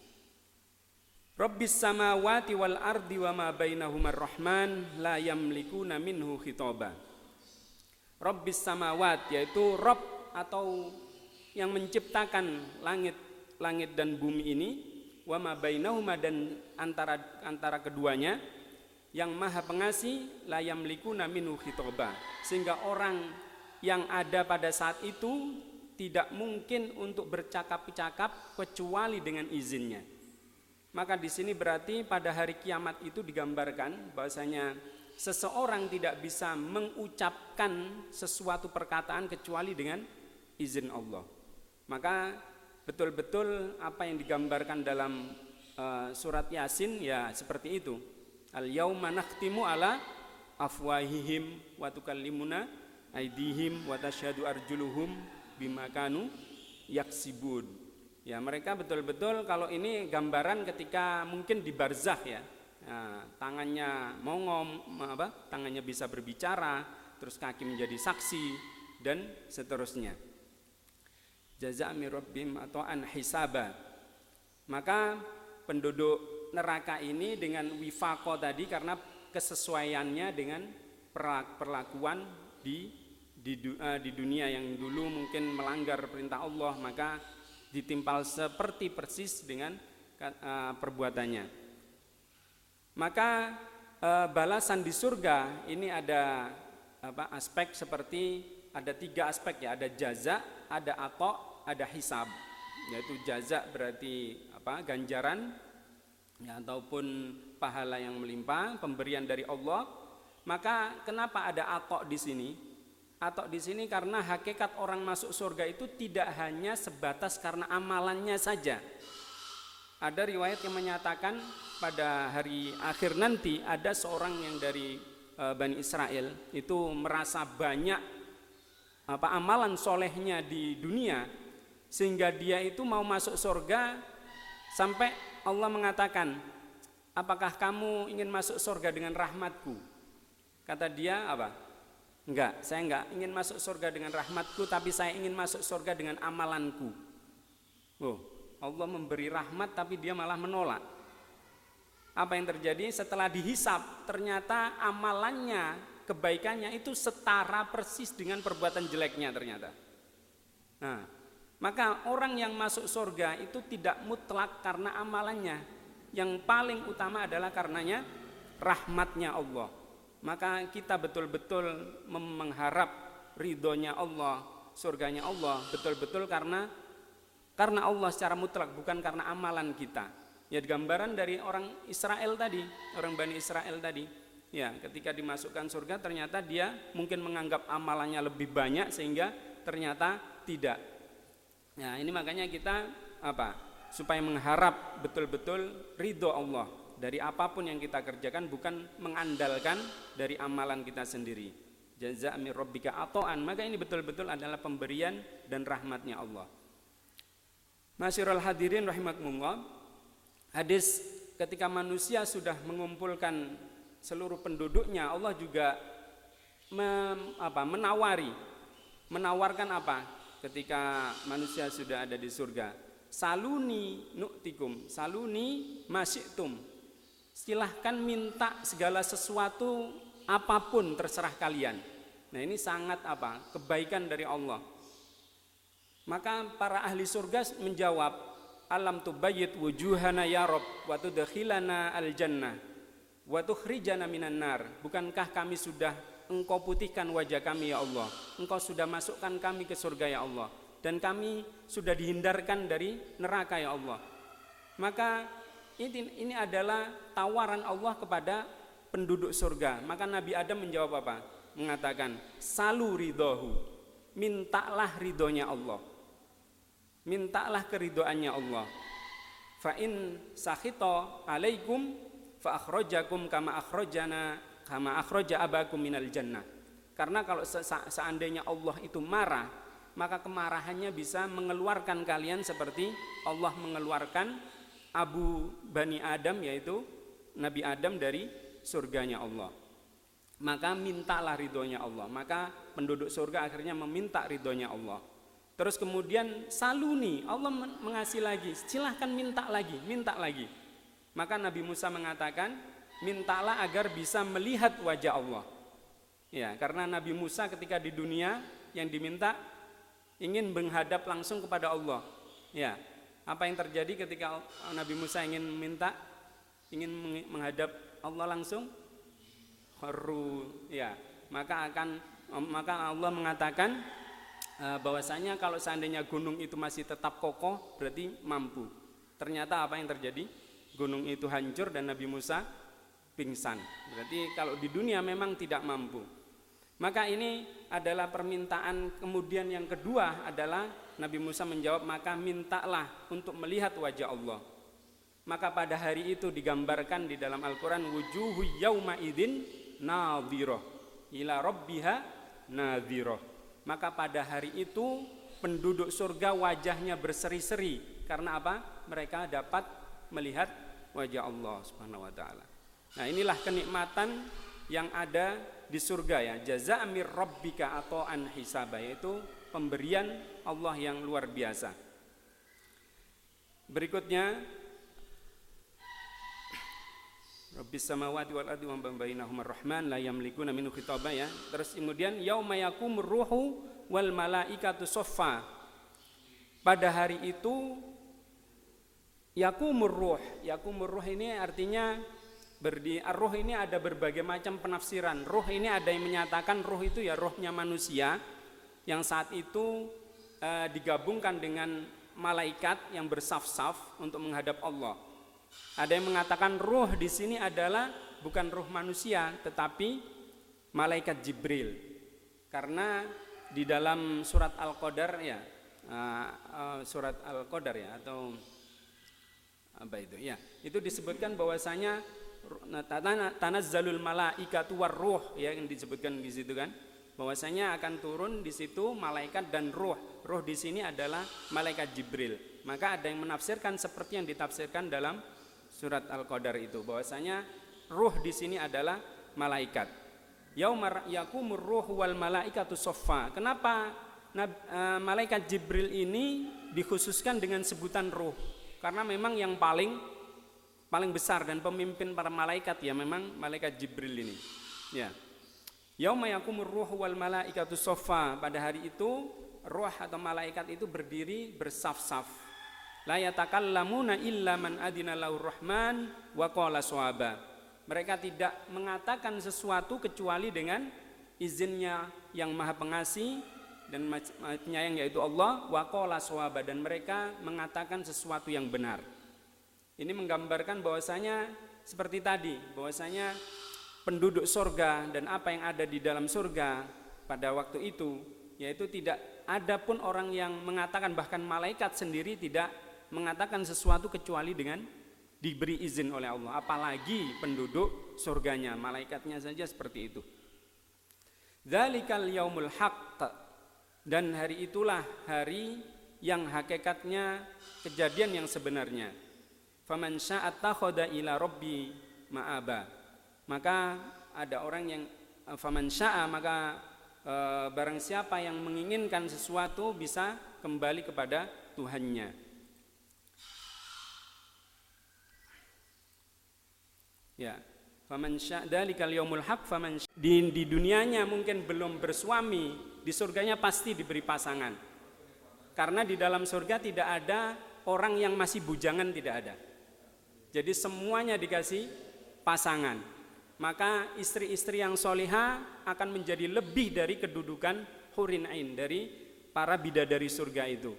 Rabbis samawati wal ardi wa ma bainahuma ar-rahman la yamlikuna minhu khitaba. Rabbis samawat, yaitu Rabb atau yang menciptakan langit langit dan bumi ini, wa ma bainahuma, dan antara keduanya, yang maha pengasih, la yamlikuna minhu khitoba, sehingga orang yang ada pada saat itu tidak mungkin untuk bercakap-cakap kecuali dengan izinnya. Maka di sini berarti pada hari kiamat itu digambarkan bahwasanya seseorang tidak bisa mengucapkan sesuatu perkataan kecuali dengan izin Allah. Maka betul-betul apa yang digambarkan dalam surat Yasin ya seperti itu. Al-yauma nakhtimu ala afwahihim wa tukallimuna aydihim wa tasyhadu arjuluhum bima kanu yaksibun. Ya, mereka betul-betul kalau ini gambaran ketika mungkin di barzakh ya. Nah, tangannya tangannya bisa berbicara, terus kaki menjadi saksi dan seterusnya. Jazaa min rabbihim atau an hisaba. Maka penduduk neraka ini dengan wifaqo tadi karena kesesuaiannya dengan perlakuan di dunia yang dulu mungkin melanggar perintah Allah, maka ditimpal seperti persis dengan perbuatannya. Maka balasan di surga ini ada aspek seperti ada 3 aspek ya, ada jaza, ada ato, ada hisab. Yaitu jaza berarti ganjaran ya, ataupun pahala yang melimpah, pemberian dari Allah. Maka kenapa ada atok di sini? Atok di sini karena hakikat orang masuk surga itu tidak hanya sebatas karena amalannya saja. Ada riwayat yang menyatakan pada hari akhir nanti ada seorang yang dari Bani Israel itu merasa banyak amalan solehnya di dunia sehingga dia itu mau masuk surga sampai Allah mengatakan, apakah kamu ingin masuk surga dengan rahmatku? Kata dia enggak, saya enggak ingin masuk surga dengan rahmatku, tapi saya ingin masuk surga dengan amalanku. Allah memberi rahmat tapi dia malah menolak. Apa yang terjadi? Setelah dihisap ternyata amalannya, kebaikannya itu setara persis dengan perbuatan jeleknya ternyata. Nah, maka orang yang masuk surga itu tidak mutlak karena amalannya. Yang paling utama adalah karenanya rahmatnya Allah. Maka kita betul-betul mengharap ridhonya Allah, surganya Allah, betul-betul karena Allah secara mutlak, bukan karena amalan kita. Ya, gambaran dari orang Israel tadi, orang Bani Israel tadi. Ya, ketika dimasukkan surga ternyata dia mungkin menganggap amalannya lebih banyak sehingga ternyata tidak. Nah, ini makanya kita supaya mengharap betul-betul ridho Allah dari apapun yang kita kerjakan, bukan mengandalkan dari amalan kita sendiri. Jazaa min rabbika ato'an, maka ini betul-betul adalah pemberian dan rahmatnya Allah. Masyarul hadirin rahimakumullah, hadis ketika manusia sudah mengumpulkan seluruh penduduknya, Allah juga menawarkan ketika manusia sudah ada di surga. Saluni nu'tikum, saluni masyi'tum. Silahkan minta segala sesuatu apapun terserah kalian. Nah, ini sangat kebaikan dari Allah. Maka para ahli surga menjawab, alam tubayyit wujuhana ya Rabb wa tudkhilana al-jannah wa tukhrijana minan nar. Bukankah kami sudah Engkau putihkan wajah kami ya Allah, Engkau sudah masukkan kami ke surga ya Allah, dan kami sudah dihindarkan dari neraka ya Allah. Maka ini adalah tawaran Allah kepada penduduk surga. Maka Nabi Adam menjawab mengatakan, salu ridhohu, mintalah ridhonya Allah, mintalah keridhoannya Allah. Fa in sakhita alaikum fa akhrajakum kama akhraja abakum minal jannah. Karena kalau seandainya Allah itu marah, maka kemarahannya bisa mengeluarkan kalian seperti Allah mengeluarkan Abu Bani Adam, yaitu Nabi Adam, dari surganya Allah. Maka mintalah ridhonya Allah. Maka penduduk surga akhirnya meminta ridhonya Allah. Terus kemudian saluni, Allah mengasih lagi, silahkan minta lagi, minta lagi. Maka Nabi Musa mengatakan, mintalah agar bisa melihat wajah Allah. Ya, karena Nabi Musa ketika di dunia yang diminta ingin menghadap langsung kepada Allah. Ya, Apa yang terjadi ketika Nabi Musa ingin menghadap Allah langsung? Kharru, ya. Maka Allah mengatakan bahwasanya kalau seandainya gunung itu masih tetap kokoh berarti mampu. Ternyata apa yang terjadi? Gunung itu hancur dan Nabi Musa pingsan. Berarti kalau di dunia memang tidak mampu. Maka ini adalah permintaan. Kemudian yang kedua adalah Nabi Musa menjawab, maka mintalah untuk melihat wajah Allah. Maka pada hari itu digambarkan di dalam Al-Quran, wujuhu yawma idin nadhirah ila rabbiha nadhirah. Maka pada hari itu penduduk surga wajahnya berseri-seri. Karena apa? Mereka dapat melihat wajah Allah Subhanahu wa taala. Nah, inilah kenikmatan yang ada di surga ya. Jazaa' mir rabbika atau an hisaba, yaitu pemberian Allah yang luar biasa. Berikutnya Rabbis samawati wal ardi wa ma bainahuma ar-rahman la yamlikuna minhu khitaba ya. Terus kemudian yauma yaqumur ruhu wal malaikatu saffa. Pada hari itu yaqumur ruh ini artinya ar-ruh ini ada berbagai macam penafsiran. Ruh ini ada yang menyatakan ruh itu ya ruhnya manusia yang saat itu digabungkan dengan malaikat yang bersaf-saf untuk menghadap Allah. Ada yang mengatakan ruh di sini adalah bukan ruh manusia tetapi malaikat Jibril. Karena di dalam surat Al-Qadar ya, surat Al-Qadar ya atau apa itu? Ya, itu disebutkan bahwasanya tanazzalul malaikatu warruh ya, yang disebutkan di situ kan. Bahwasanya akan turun di situ malaikat dan ruh. Ruh di sini adalah malaikat Jibril. Maka ada yang menafsirkan seperti yang ditafsirkan dalam surat Al-Qadar itu, bahwasanya ruh di sini adalah malaikat. Yaumar yaqumur ruhu wal malaikatu saffa. Kenapa malaikat Jibril ini dikhususkan dengan sebutan ruh? Karena memang yang paling besar dan pemimpin para malaikat ya memang malaikat Jibril ini. Ya. Yauma yaqumur ruhu wal malaikatu saffa. Pada hari itu ruh atau malaikat itu berdiri bersaf-saf. La yatakallamuna illa man adina lahu rahman wa qala shawaba. Mereka tidak mengatakan sesuatu kecuali dengan izinnya yang Maha Pengasih dan Penyayang yaitu Allah, wa qala shawaba, dan mereka mengatakan sesuatu yang benar. Ini menggambarkan bahwasanya seperti tadi, bahwasanya penduduk surga dan apa yang ada di dalam surga pada waktu itu, yaitu tidak ada pun orang yang mengatakan, bahkan malaikat sendiri tidak mengatakan sesuatu kecuali dengan diberi izin oleh Allah. Apalagi penduduk surganya, malaikatnya saja seperti itu. Dzalikal yaumul haqq, dan hari itulah hari yang hakikatnya kejadian yang sebenarnya. Faman syaa'a takhadha ila rabbi ma'aba. Maka ada orang yang faman syaa'a, maka barang siapa yang menginginkan sesuatu bisa kembali kepada Tuhannya. Ya, faman sya'a yaumul haq faman di dunianya mungkin belum bersuami, di surganya pasti diberi pasangan. Karena di dalam surga tidak ada orang yang masih bujangan, tidak ada. Jadi semuanya dikasih pasangan. Maka istri-istri yang solihah akan menjadi lebih dari kedudukan hurin ain, dari para bidadari surga itu.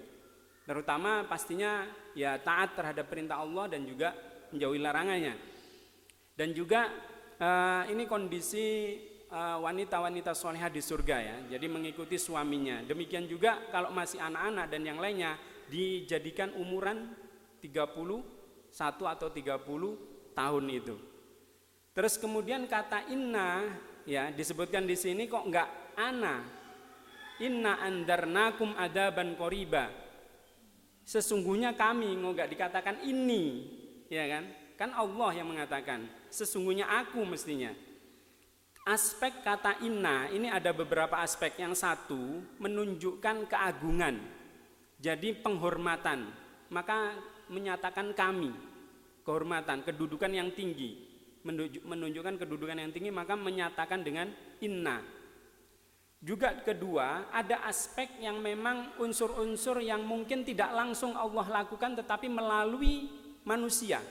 Terutama pastinya ya taat terhadap perintah Allah dan juga menjauhi larangannya. Dan juga ini kondisi wanita-wanita solehah di surga ya. Jadi mengikuti suaminya. Demikian juga kalau masih anak-anak dan yang lainnya dijadikan umuran 31 atau 30 tahun itu. Terus kemudian kata inna ya disebutkan di sini kok enggak ana. Inna andarnakum adaban qoriba. Sesungguhnya kami, enggak dikatakan ini, ya kan? Kan Allah yang mengatakan, sesungguhnya aku mestinya. Aspek kata inna ini ada beberapa aspek. Yang satu menunjukkan keagungan, jadi penghormatan. Maka menyatakan kami, kehormatan, kedudukan yang tinggi, menunjukkan kedudukan yang tinggi, maka menyatakan dengan inna. Juga kedua, ada aspek yang memang unsur-unsur yang mungkin tidak langsung Allah lakukan tetapi melalui manusia.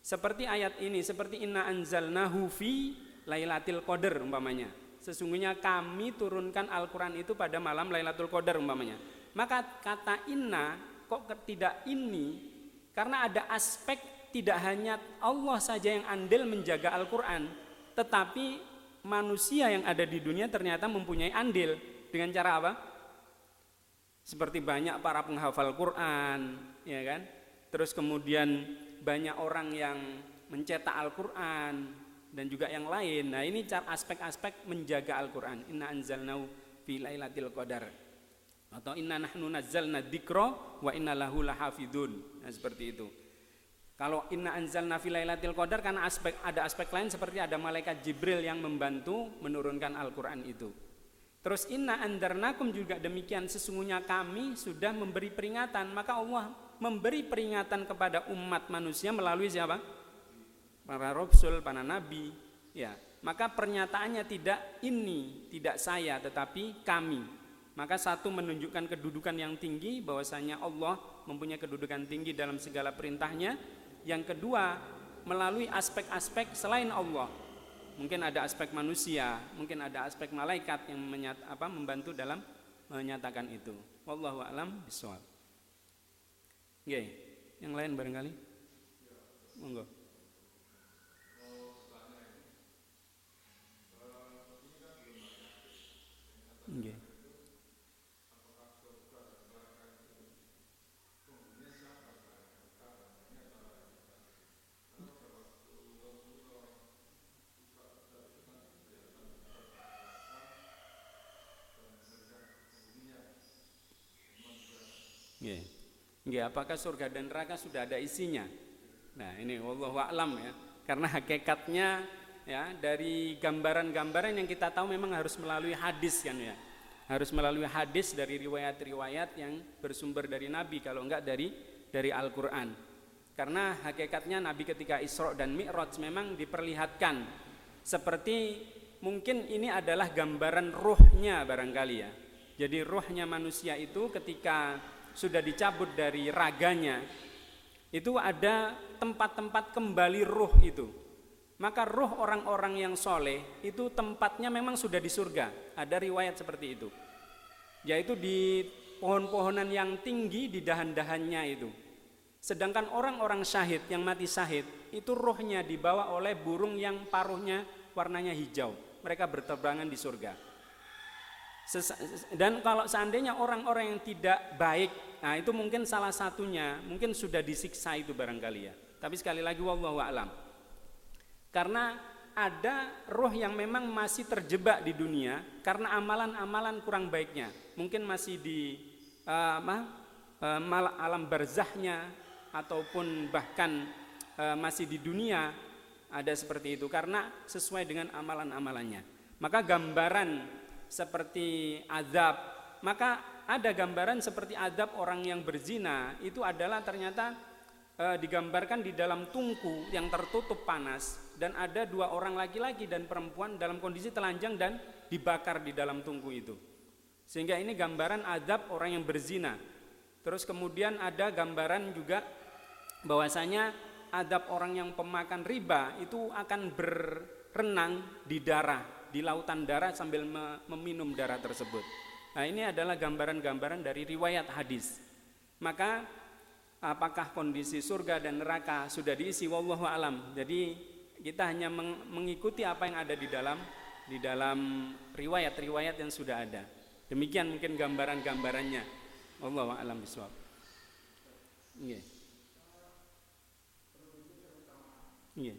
Seperti ayat ini, seperti inna anzalnahu fi lailatul qadar umpamanya. Sesungguhnya kami turunkan Al-Qur'an itu pada malam Lailatul Qadar umpamanya. Maka kata inna kok tidak ini? Karena ada aspek tidak hanya Allah saja yang andil menjaga Al-Qur'an, tetapi manusia yang ada di dunia ternyata mempunyai andil. Dengan cara apa? Seperti banyak para penghafal Quran, ya kan? Terus kemudian banyak orang yang mencetak Al-Quran dan juga yang lain. Nah, ini aspek-aspek menjaga Al-Quran. Inna anzalnahu fi lailatul qadar, atau inna nahnu nazzalna dzikra wa inna lahu lahafidun. Nah, seperti itu. Kalau inna anzalna fi lailatul qadar karena ada aspek lain seperti ada malaikat Jibril yang membantu menurunkan Al-Qur'an itu. Terus inna andarnakum juga demikian, sesungguhnya kami sudah memberi peringatan. Maka Allah memberi peringatan kepada umat manusia melalui siapa? Para rasul, para nabi. Ya, maka pernyataannya tidak ini, tidak saya, tetapi kami. Maka satu menunjukkan kedudukan yang tinggi, bahwasanya Allah mempunyai kedudukan tinggi dalam segala perintahnya. Yang kedua, melalui aspek-aspek selain Allah. Mungkin ada aspek manusia, mungkin ada aspek malaikat yang membantu dalam menyatakan itu. Wallahu a'lam bishawab. Oke, yang lain barangkali? Monggo. Oke. Apakah surga dan neraka sudah ada isinya? Nah, ini wallahu a'lam ya. Karena hakikatnya ya dari gambaran-gambaran yang kita tahu memang harus melalui hadis kan ya. Harus melalui hadis dari riwayat-riwayat yang bersumber dari Nabi, kalau enggak dari Al-Qur'an. Karena hakikatnya Nabi ketika Isra dan Mi'raj memang diperlihatkan seperti mungkin ini adalah gambaran ruhnya barangkali ya. Jadi ruhnya manusia itu ketika sudah dicabut dari raganya, itu ada tempat-tempat kembali ruh itu. Maka ruh orang-orang yang soleh itu tempatnya memang sudah di surga. Ada riwayat seperti itu, yaitu di pohon-pohonan yang tinggi, di dahan-dahannya itu. Sedangkan orang-orang syahid yang mati syahid itu ruhnya dibawa oleh burung yang paruhnya warnanya hijau. Mereka berterbangan di surga. Dan kalau seandainya orang-orang yang tidak baik, nah itu mungkin salah satunya, mungkin sudah disiksa itu barangkali ya. Tapi sekali lagi wallahu a'lam. Karena ada roh yang memang masih terjebak di dunia karena amalan-amalan kurang baiknya. Mungkin masih di alam barzahnya ataupun bahkan masih di dunia, ada seperti itu karena sesuai dengan amalan-amalannya. Maka gambaran seperti azab, maka ada gambaran seperti azab orang yang berzina itu adalah ternyata digambarkan di dalam tungku yang tertutup panas, dan ada dua orang laki-laki dan perempuan dalam kondisi telanjang dan dibakar di dalam tungku itu. Sehingga ini gambaran azab orang yang berzina. Terus kemudian ada gambaran juga bahwasanya azab orang yang pemakan riba itu akan berenang di darah, di lautan darah sambil meminum darah tersebut. Nah, ini adalah gambaran-gambaran dari riwayat hadis. Maka apakah kondisi surga dan neraka sudah diisi? Wallahu alam. Jadi kita hanya mengikuti apa yang ada di dalam riwayat-riwayat yang sudah ada. Demikian mungkin gambaran-gambarannya. Wallahu alam bishawab. Nggih. Nggih.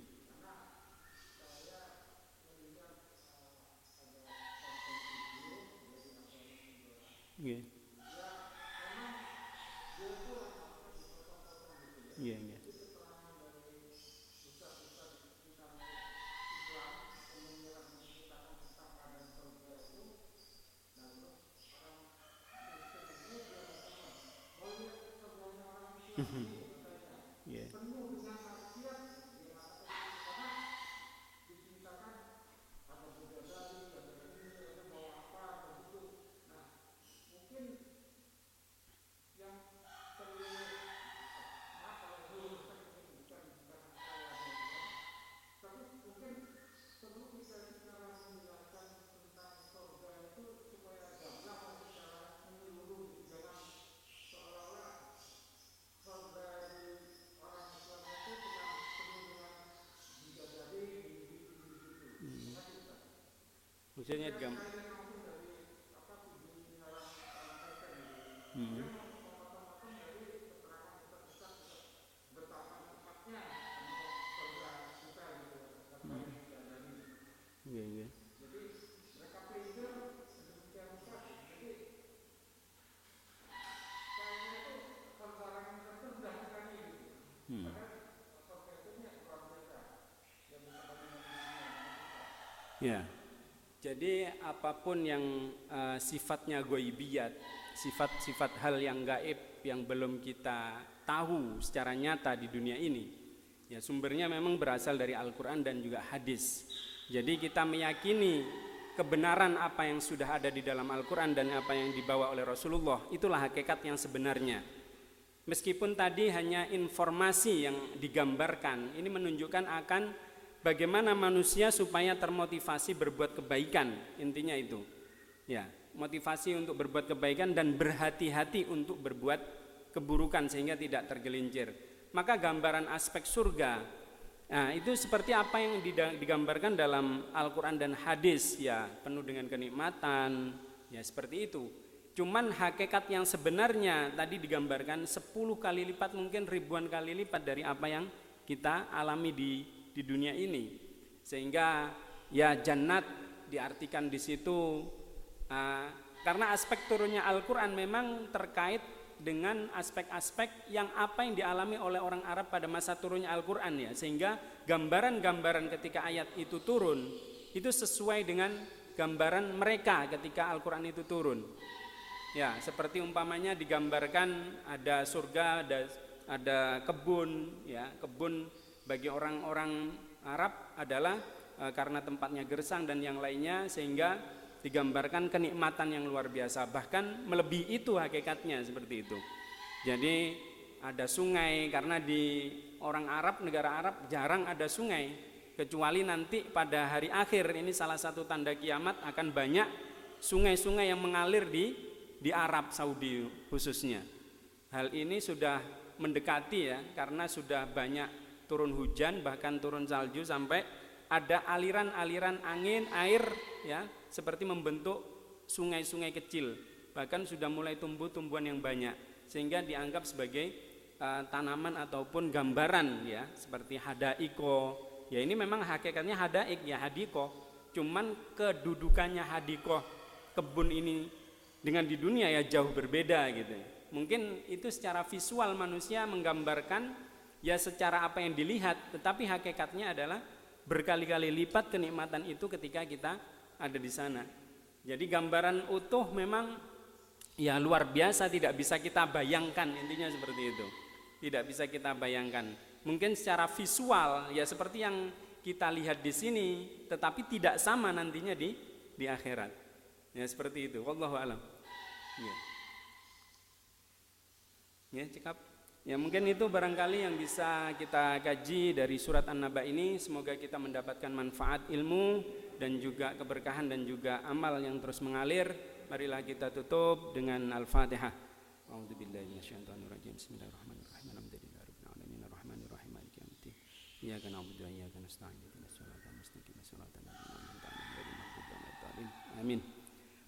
Nggih. Nggih, nggih. Yeah. Jadinya iya. Ya. Jadi apapun yang sifatnya ghaibiyat, sifat-sifat hal yang gaib yang belum kita tahu secara nyata di dunia ini, ya sumbernya memang berasal dari Al-Quran dan juga hadis. Jadi kita meyakini kebenaran apa yang sudah ada di dalam Al-Quran dan apa yang dibawa oleh Rasulullah, itulah hakikat yang sebenarnya. Meskipun tadi hanya informasi yang digambarkan, ini menunjukkan akan bagaimana manusia supaya termotivasi berbuat kebaikan, intinya itu. Ya, motivasi untuk berbuat kebaikan dan berhati-hati untuk berbuat keburukan sehingga tidak tergelincir. Maka gambaran aspek surga, nah itu seperti apa yang digambarkan dalam Al-Quran dan hadis, ya penuh dengan kenikmatan, ya seperti itu. Cuman hakikat yang sebenarnya tadi digambarkan 10 kali lipat, mungkin ribuan kali lipat dari apa yang kita alami di dunia ini. Sehingga ya jannat diartikan di situ karena aspek turunnya Al-Quran memang terkait dengan aspek-aspek yang apa yang dialami oleh orang Arab pada masa turunnya Al-Quran, ya. Sehingga gambaran-gambaran ketika ayat itu turun itu sesuai dengan gambaran mereka ketika Al-Quran itu turun. Ya, seperti umpamanya digambarkan ada surga, ada kebun, ya kebun bagi orang-orang Arab adalah karena tempatnya gersang dan yang lainnya, sehingga digambarkan kenikmatan yang luar biasa, bahkan melebihi itu hakikatnya seperti itu. Jadi ada sungai, karena di orang Arab, negara Arab jarang ada sungai, kecuali nanti pada hari akhir ini salah satu tanda kiamat akan banyak sungai-sungai yang mengalir di Arab Saudi khususnya. Hal ini sudah mendekati, ya, karena sudah banyak turun hujan, bahkan turun salju, sampai ada aliran-aliran angin air, ya, seperti membentuk sungai-sungai kecil, bahkan sudah mulai tumbuh tumbuhan yang banyak, sehingga dianggap sebagai tanaman ataupun gambaran, ya, seperti hadaiko. Ya ini memang hakikatnya hadaik, ya hadiko, cuman kedudukannya hadiko kebun ini dengan di dunia ya jauh berbeda gitu. Mungkin itu secara visual manusia menggambarkan ya secara apa yang dilihat, tetapi hakikatnya adalah berkali-kali lipat kenikmatan itu ketika kita ada di sana. Jadi gambaran utuh memang ya luar biasa, tidak bisa kita bayangkan, intinya seperti itu. Tidak bisa kita bayangkan. Mungkin secara visual ya seperti yang kita lihat di sini, tetapi tidak sama nantinya di akhirat. Ya seperti itu. Wallahu a'lam. Ya, cekap. Ya mungkin itu barangkali yang bisa kita kaji dari surat An-Naba ini. Semoga kita mendapatkan manfaat ilmu dan juga keberkahan dan juga amal yang terus mengalir. Marilah kita tutup dengan Al-Fatihah. A'udzubillahi minasyaitonirrajim. Bismillahirrahmanirrahim. Alhamdulillahirabbil alamin arrahmanirrahim maliki yaumiddin. Iyyaka na'budu wa iyyaka nasta'in. Ihdinas siratal mustaqim. Shiratal ladzina an'amta 'alaihim ghairil maghdubi 'alaihim. Amin.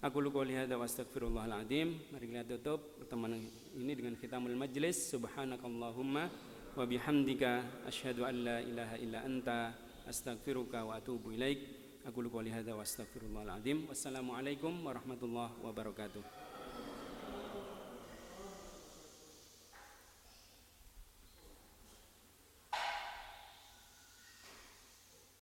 Aku qouli hadza wa astaghfirullahal azim. Mari kita tutup pertemuan ini dengan khitamul majlis. Subhanakallahumma wa bihamdika asyhadu an la ilaha illa anta astaghfiruka wa atubu ilaik. Aku qouli hadza wa astaghfirullahal azim. Wassalamualaikum warahmatullahi wabarakatuh.